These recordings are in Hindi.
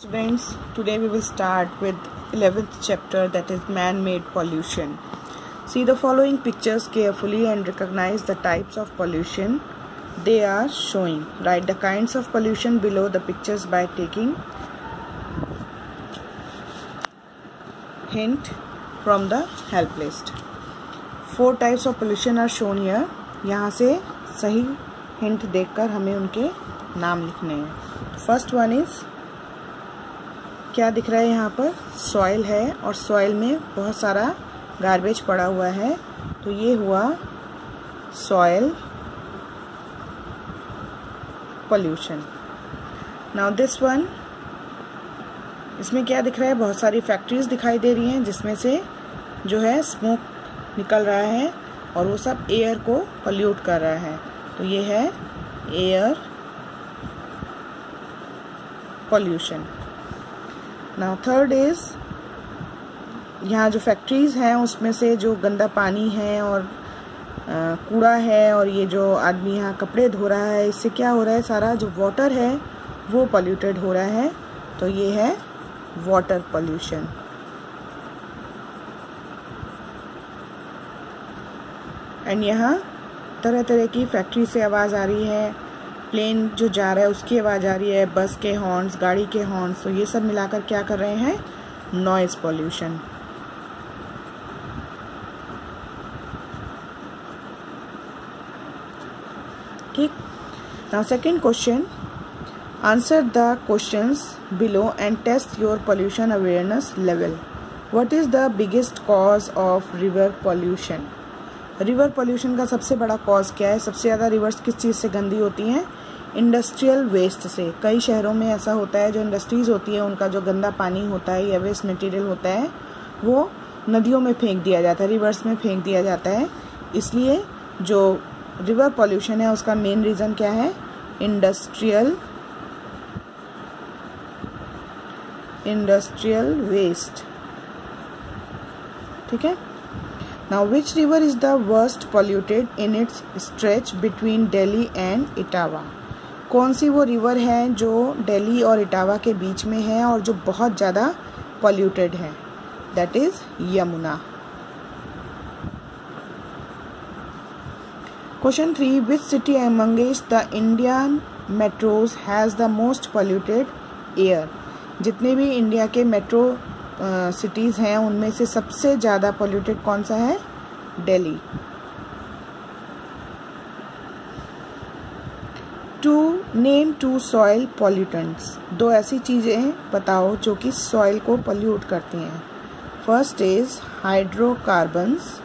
Students, today we will start with 11th chapter, that is man-made pollution. See the following pictures carefully and recognize the types of pollution they are showing. Write the kinds of pollution below the pictures by taking hint from the help list. 4 types of pollution are shown here. यहाँ से सही hint देखकर हमें उनके नाम लिखने हैं. First one is, क्या दिख रहा है यहाँ पर? सॉइल है और सॉइल में बहुत सारा गार्बेज पड़ा हुआ है, तो ये हुआ soil pollution. Now this one, इसमें क्या दिख रहा है? बहुत सारी फैक्ट्रीज दिखाई दे रही हैं जिसमें से जो है स्मोक निकल रहा है और वो सब एयर को पोल्यूट कर रहा है, तो ये है air pollution. Now third is, यहाँ जो फैक्ट्रीज हैं उसमें से जो गंदा पानी है और कूड़ा है और ये जो आदमी यहाँ कपड़े धो रहा है, इससे क्या हो रहा है? सारा जो वाटर है वो पोल्यूटेड हो रहा है, तो ये है वाटर पोल्यूशन. एंड यहाँ तरह तरह की फैक्ट्री से आवाज़ आ रही है, प्लेन जो जा रहा है उसकी आवाज़ आ रही है, बस के हॉर्न्स, गाड़ी के हॉर्न्स, तो ये सब मिलाकर क्या कर रहे हैं? Noise pollution. ठीक. Now second question, answer the questions below and test your pollution awareness level. What is the biggest cause of river pollution? River pollution का सबसे बड़ा कॉज क्या है? सबसे ज़्यादा रिवर्स किस चीज़ से गंदी होती हैं? इंडस्ट्रियल वेस्ट से. कई शहरों में ऐसा होता है, जो इंडस्ट्रीज़ होती है उनका जो गंदा पानी होता है या वेस्ट मटेरियल होता है वो नदियों में फेंक दिया जाता है, रिवर्स में फेंक दिया जाता है. इसलिए जो रिवर पोल्यूशन है उसका मेन रीज़न क्या है? Industrial waste. ठीक है. Now, which river is the worst polluted in its stretch between Delhi and Etawah? कौन सी वो रिवर है जो दिल्ली और इटावा के बीच में है और जो बहुत ज़्यादा polluted है? That is Yamuna. Question 3. Which city amongst the Indian metros has the most polluted air? जितने भी इंडिया के मेट्रो सिटीज़ हैं उनमें से सबसे ज़्यादा पोल्यूटेड कौन सा है? दिल्ली. 2. Name 2 soil pollutants. 2 ऐसी चीज़ें बताओ जो कि सॉइल को पोल्यूट करती हैं. First is hydrocarbons,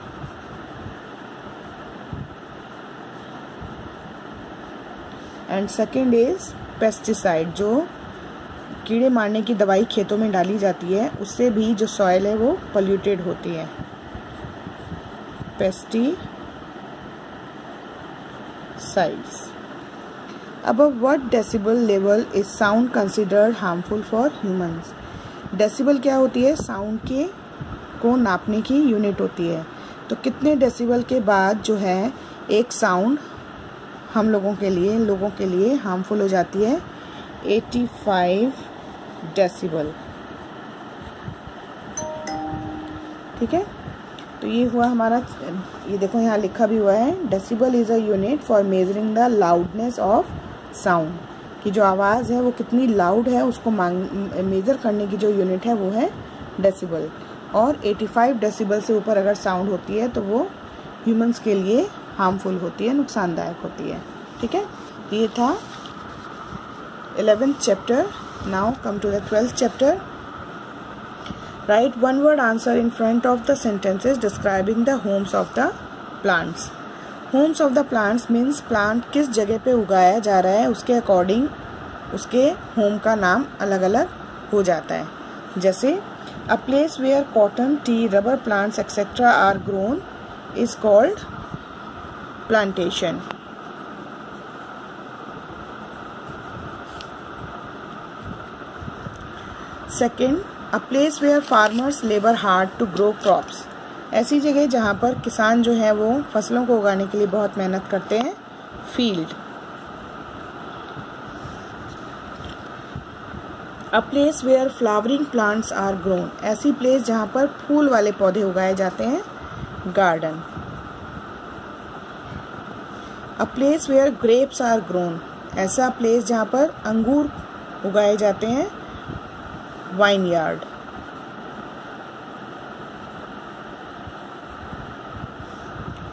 and second is pesticide. जो कीड़े मारने की दवाई खेतों में डाली जाती है उससे भी जो सॉइल है वो पोल्यूटेड होती है. Pesticides. Above what decibel level is sound considered harmful for humans? Decibel क्या होती है? साउंड के को नापने की यूनिट होती है. तो कितने डेसिबल के बाद जो है एक साउंड हम लोगों के लिए हार्मफुल हो जाती है? 85 डेसिबल. ठीक है. तो ये हुआ हमारा, ये देखो यहाँ लिखा भी हुआ है, decibel is a unit for measuring the loudness of sound. कि जो आवाज़ है वो कितनी लाउड है उसको मेजर करने की जो यूनिट है वो है डेसिबल. और 85 डेसिबल से ऊपर अगर साउंड होती है तो वो ह्यूमंस के लिए हार्मफुल होती है, नुकसानदायक होती है. ठीक है. ये था 11th chapter. Now come to the 12th chapter. Write one word answer in front of the sentences describing the homes of the plants. Homes of the plants means plant किस जगह पे उगाया जा रहा है उसके अकॉर्डिंग उसके होम का नाम अलग अलग हो जाता है. जैसे a place where cotton, tea, rubber plants etc. are grown is called plantation. Second, a place where farmers labour hard to grow crops. ऐसी जगह जहाँ पर किसान जो है वो फसलों को उगाने के लिए बहुत मेहनत करते हैं. Field. A place where flowering plants are grown, ऐसी प्लेस जहाँ पर फूल वाले पौधे उगाए जाते हैं, garden. A place where grapes are grown, ऐसा प्लेस जहाँ पर अंगूर उगाए जाते हैं, vineyard.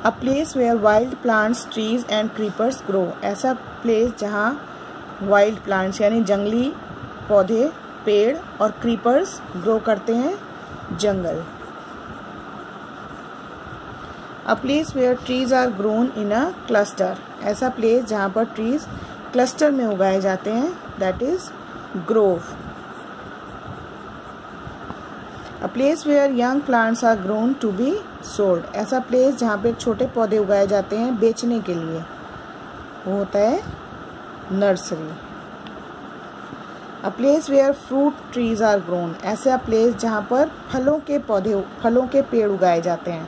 A place where wild plants trees and creepers grow, ऐसा प्लेस जहाँ वाइल्ड प्लांट्स यानी जंगली पौधे, पेड़ और क्रीपर्स ग्रो करते हैं, जंगल। A place where trees are grown in a cluster, ऐसा प्लेस जहाँ पर ट्रीज क्लस्टर में उगाए जाते हैं, that is grove. A place where young plants are grown to be sold, ऐसा प्लेस जहाँ पे छोटे पौधे उगाए जाते हैं बेचने के लिए, वो होता है nursery. A place where fruit trees are grown, ऐसा प्लेस जहाँ पर फलों के पेड़ उगाए जाते हैं,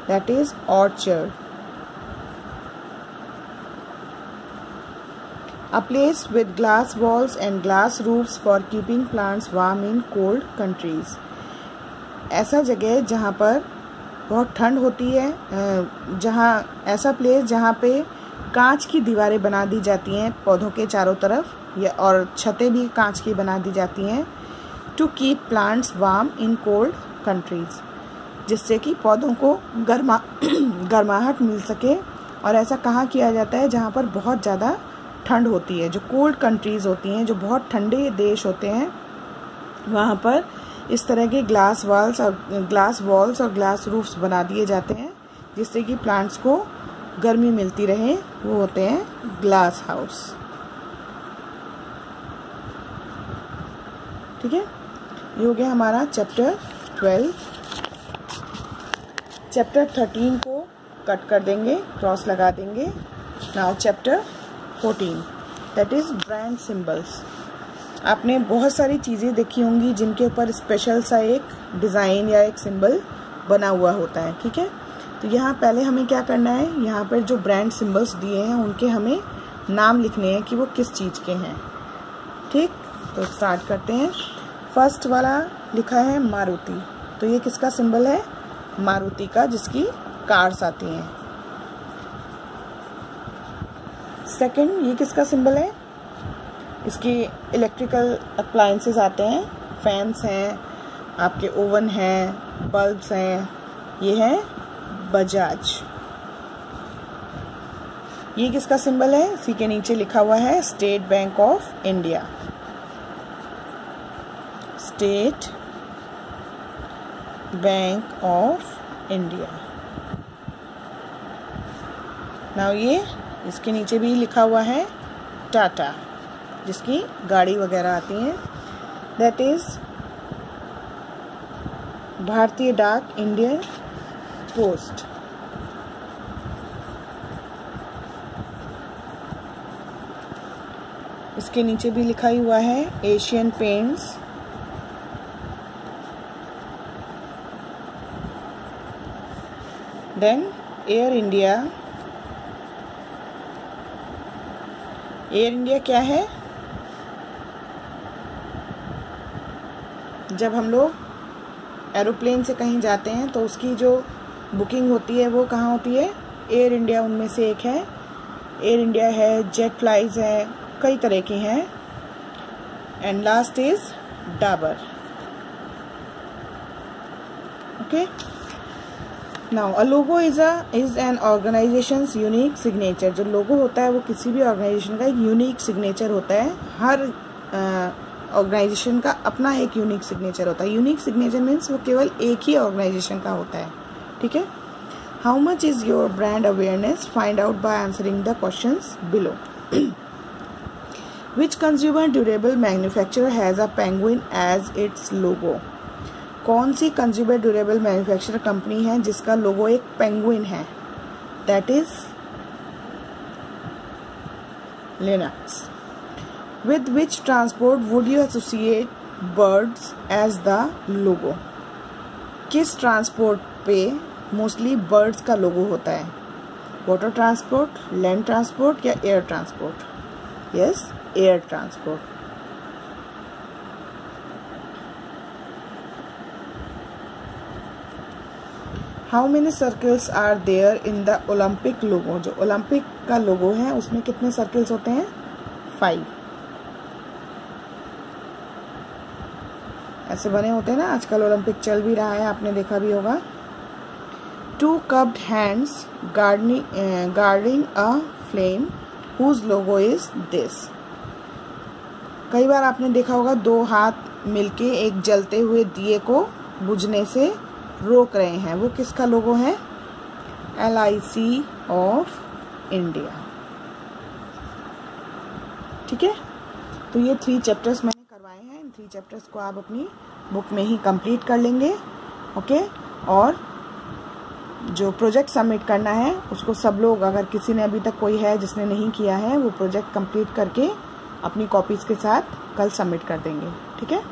that is orchard. A place with glass walls and glass roofs for keeping plants warm in cold countries, ऐसा जगह जहाँ पर बहुत ठंड होती है, ऐसा प्लेस जहाँ पे कांच की दीवारें बना दी जाती हैं पौधों के चारों तरफ, या और छतें भी कांच की बना दी जाती हैं, to keep plants warm in cold countries, जिससे कि पौधों को गर्माहट मिल सके। और ऐसा कहाँ किया जाता है, जहाँ पर बहुत ज़्यादा ठंड होती है, जो कोल्ड कंट्रीज़ होती हैं, जो बहुत ठंडे देश होते हैं, वहाँ पर इस तरह के ग्लास वॉल्स और ग्लास रूफ्स बना दिए जाते हैं, जिससे कि प्लांट्स को गर्मी मिलती रहे, वो होते हैं ग्लास हाउस। ठीक है, ये हो गया हमारा चैप्टर 12। चैप्टर 13 को कट कर देंगे, क्रॉस लगा देंगे। Now chapter 14, that is brand symbols. आपने बहुत सारी चीज़ें देखी होंगी जिनके ऊपर स्पेशल सा एक डिज़ाइन या एक सिंबल बना हुआ होता है। ठीक है, तो यहाँ पहले हमें क्या करना है, यहाँ पर जो ब्रांड सिंबल्स दिए हैं उनके हमें नाम लिखने हैं कि वो किस चीज़ के हैं। ठीक, तो स्टार्ट करते हैं। फर्स्ट वाला लिखा है मारुति, तो ये किसका सिंबल है, मारुति का, जिसकी कार्स आती हैं। सेकंड, ये किसका सिंबल है, इसकी इलेक्ट्रिकल अप्लायंसेस आते हैं, फैंस हैं, आपके ओवन हैं, बल्ब्स हैं, ये है बजाज। ये किसका सिंबल है, इसी के नीचे लिखा हुआ है state bank of India, state bank of India. Now ये इसके नीचे भी लिखा हुआ है टाटा, जिसकी गाड़ी वगैरह आती हैं, दैट इज भारतीय डाक, इंडियन पोस्ट। इसके नीचे भी लिखा ही हुआ है Asian Paints, then Air India. Air India क्या है, जब हम लोग एरोप्लेन से कहीं जाते हैं तो उसकी जो बुकिंग होती है वो कहाँ होती है, एयर इंडिया उनमें से एक है। एयर इंडिया है, जेट फ्लाइज है, कई तरह की हैं। And last is Dabur. Okay, now a logo is an organisations unique signature. जो लोगो होता है वो किसी भी ऑर्गेनाइजेशन का एक यूनिक सिग्नेचर होता है। हर ऑर्गेनाइजेशन का अपना एक यूनिक सिग्नेचर होता है। यूनिक सिग्नेचर मीन्स वो केवल एक ही ऑर्गेनाइजेशन का होता है। ठीक है, how much is your brand awareness, find out by answering the questions below. Which consumer durable manufacturer has a penguin as its logo. कौन सी कंज्यूमर ड्यूरेबल मैन्युफैक्चरर कंपनी है जिसका लोगो एक पेंगुइन है, that is Linux. With which transport would you associate birds as the logo? किस ट्रांसपोर्ट पे मोस्टली बर्ड्स का लोगो होता है, वाटर ट्रांसपोर्ट, लैंड ट्रांसपोर्ट या air transport? Yes, air transport. How many circles are there in the Olympic logo? जो ओलंपिक का लोगो है उसमें कितने सर्कल्स होते हैं? 5 ऐसे बने होते हैं ना, आजकल ओलंपिक चल भी रहा है, आपने देखा भी होगा। 2 cupped hands guarding a flame whose logo is this? कई बार आपने देखा होगा 2 हाथ मिलके एक जलते हुए दिए को बुझने से रोक रहे हैं, वो किसका लोगो है? LIC of India. ठीक है, तो ये 3 चैप्टर्स मैंने करवाए हैं। इन 3 चैप्टर्स को आप अपनी बुक में ही कंप्लीट कर लेंगे। ओके, और जो प्रोजेक्ट सबमिट करना है उसको सब लोग, अगर किसी ने अभी तक कोई है जिसने नहीं किया है, वो प्रोजेक्ट कंप्लीट करके अपनी कॉपीज के साथ कल सबमिट कर देंगे। ठीक है।